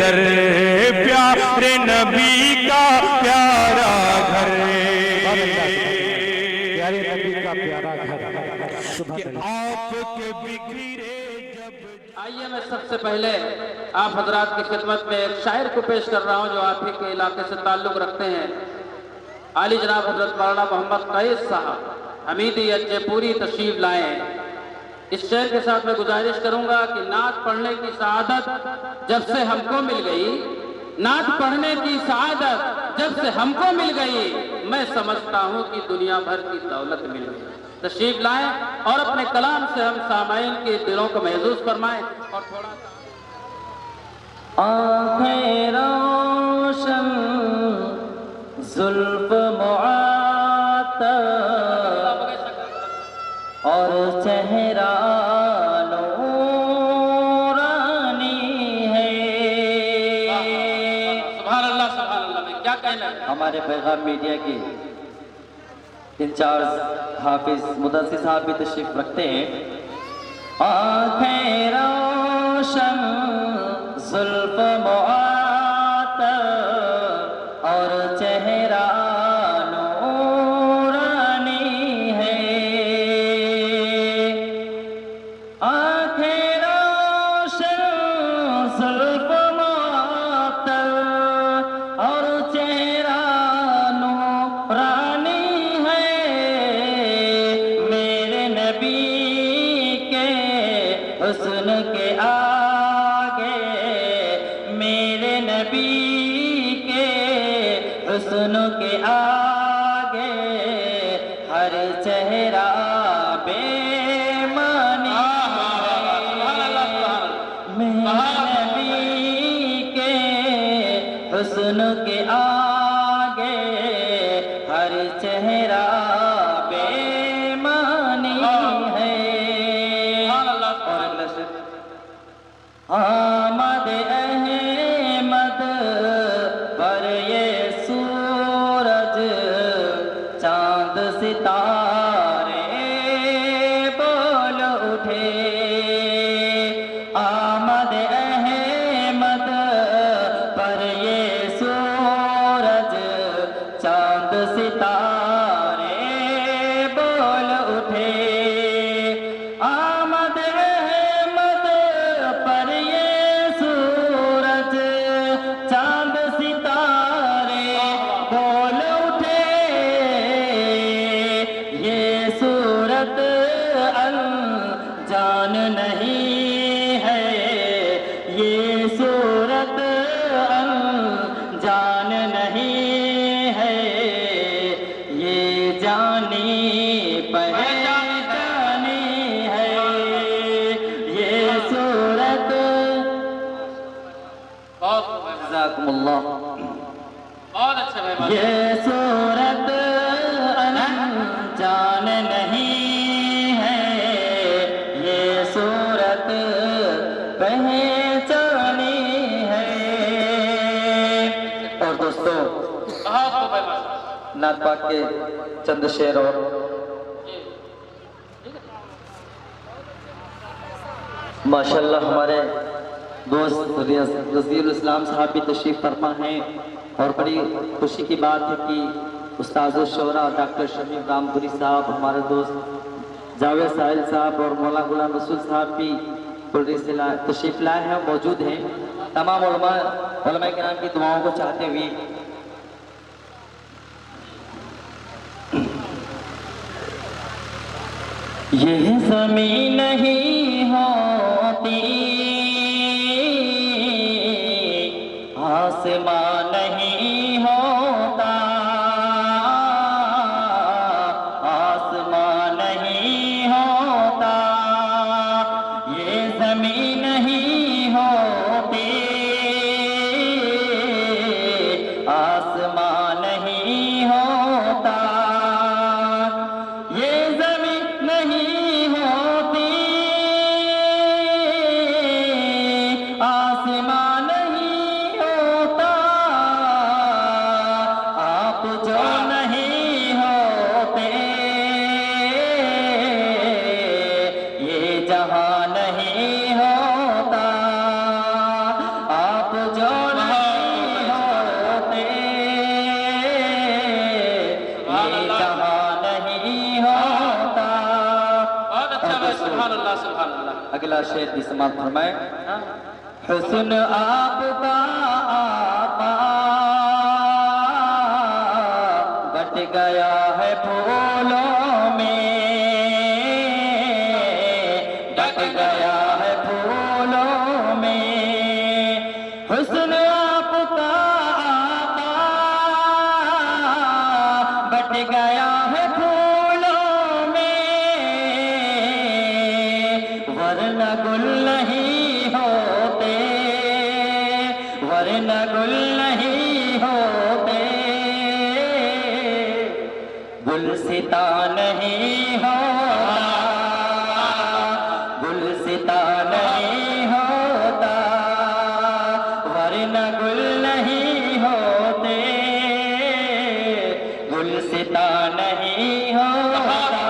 در پیارے نبی کا پیارا گھر پیارے نبی کا پیارا گھر آپ کے بکھرے جب آئیے میں سب سے پہلے آپ حضرات کی خدمت میں ایک شاعر کو پیش کر رہا ہوں جو آپ ہی کے علاقے سے تعلق رکھتے ہیں عالی جناب حضرت مولانا محمد قیس صاحب حمیدی اجے پوری تشریف لائے ہیں۔ اس شعر کے ساتھ میں گزارش کروں گا کہ نعت پڑھنے کی سعادت جب سے ہم کو مل گئی، نعت پڑھنے کی سعادت جب سے ہم کو مل گئی، میں سمجھتا ہوں کہ دنیا بھر کی دولت مل گئی۔ تشریف لائیں اور اپنے کلام سے ہم سامعین کے دلوں کو محظوظ فرمائیں اور تھوڑا آنکھیں روشن زلف معطر اور چہرہ نورانی ہے۔ سبحان اللہ میں کیا کہنا ہے؟ ہمارے پیغام میڈیا کی انچارج حافظ مدثر صاحب بھی تشریف رکھتے ہیں۔ آنکھیں روشن زلف معطر اور چہرہ نورانی ہے۔ آنکھیں روشن زلف معطر اور چہرہ نورانی حسن کے آگے، میرے نبی کے حسن کے آگے ہر چہرہ بے معنی ہے۔ میرے نبی کے حسن کے آگے ہر چہرہ بے معنی ہے۔ آمد احمد پر یہ سورج چاند ستارے بول اٹھے۔ آمد احمد پر یہ سورج چاند ستارے بول اٹھے۔ آمد احمد پر یہ سورج چاند ستارے بول اٹھے۔ یہ صورت انجان نہیں ہے، یہ صورت انجان نہیں ہے، یہ جانی پہچانی ہے۔ یہ صورت جزاکم اللہ، بہت اچھا بھائی، یہ صورت انجان نہیں ہے، یہ صورت پہچانی ہے۔ اور دوستو نعت پاک کے چند شعر اور ماشاءاللہ ہمارے دوست رضی الاسلام صاحب بھی تشریف فرما ہیں، اور بڑی خوشی کی بات ہے کہ استاذ الشعراء ڈاکٹر شمیم رامپوری صاحب، ہمارے دوست جاوید ساحل صاحب اور مولانا غلام رسول صاحب بھی تشریف لائے ہیں، موجود ہیں۔ تمام علماء کرام کی دعاؤں کو چاہتے ہوئے یہ زمین نہیں ہوتی، آسمان نہیں ہوتا، آسمان نہیں ہوتا، یہ زمین نہیں ہوتی، آسمان نہیں ہوتا، یہ زمین نہیں ہوتی، اگلا شعر بھی سماعت فرمائے. حسن آپ کا آقا بٹ گیا ہے پھولوں میں، ڈٹ گیا ہے پھولوں میں. حسن آپ کا آقا بٹ گیا ہے پھولوں میں، ورنہ گل نہیں ہوتے، ورنہ گل نہیں ہوتے، گلستہ نہیں ہوتا، گلستہ نہیں ہوتا، ورنہ گل نہیں ہوتے، گلستہ نہیں ہوتا.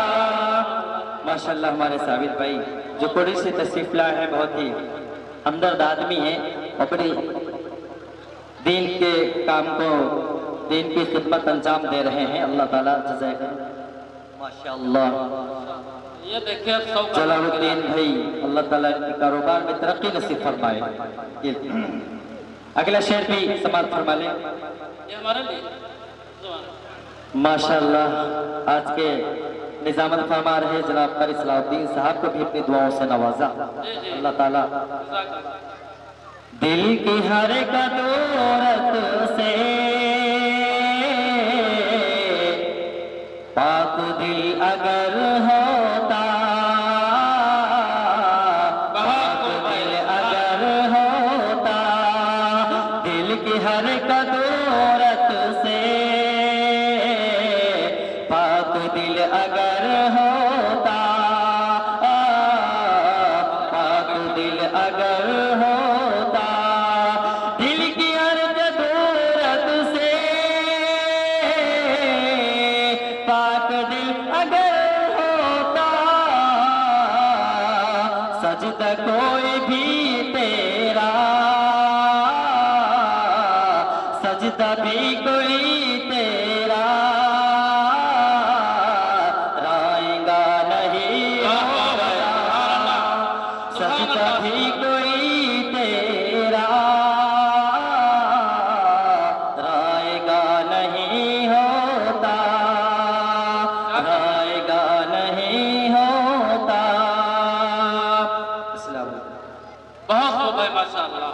ماشاءاللہ ہمارے ثابت بھائی جو کوڑی سے تشریف لائے ہیں بہت ہی ہمدرد آدمی ہیں، اپنی دین کے کام کو، دین کی خدمت انجام دے رہے ہیں. اللہ تعالیٰ جزائے خیر. ماشاءاللہ یہ دیکھیں 100 جلال الدین بھائی، اللہ تعالیٰ ان کے کاروبار میں ترقی نصیب فرمائے. اگلا شعر بھی سماعت فرما لیں. یہ ہمارے لیے ماشاءاللہ آج کے نظامت فرما رہے جناب قاری صلاح الدین صاحب کو بھی اپنی دعاؤں سے نوازا. اللہ تعالیٰ دل کی ہر قدورت سے پاک دل اگر ہوتا، پاک دل اگر ہوتا، دل کی ہر قدورت سے پاک دل اگر ہوتا، پاک دل اگر ہوتا، دل کی ہر قدورت سے پاک دل اگر ہوتا، سجدہ کوئی بھی تیرا، سجدہ بھی کوئی تیرا، رائے گا نہیں ہوتا، سجدہ بھی کوئی تیرا، رائے گا نہیں ہوتا، رائے گا نہیں ہوتا. السلام علیکم. بہت خوب ہے ماشاءاللہ.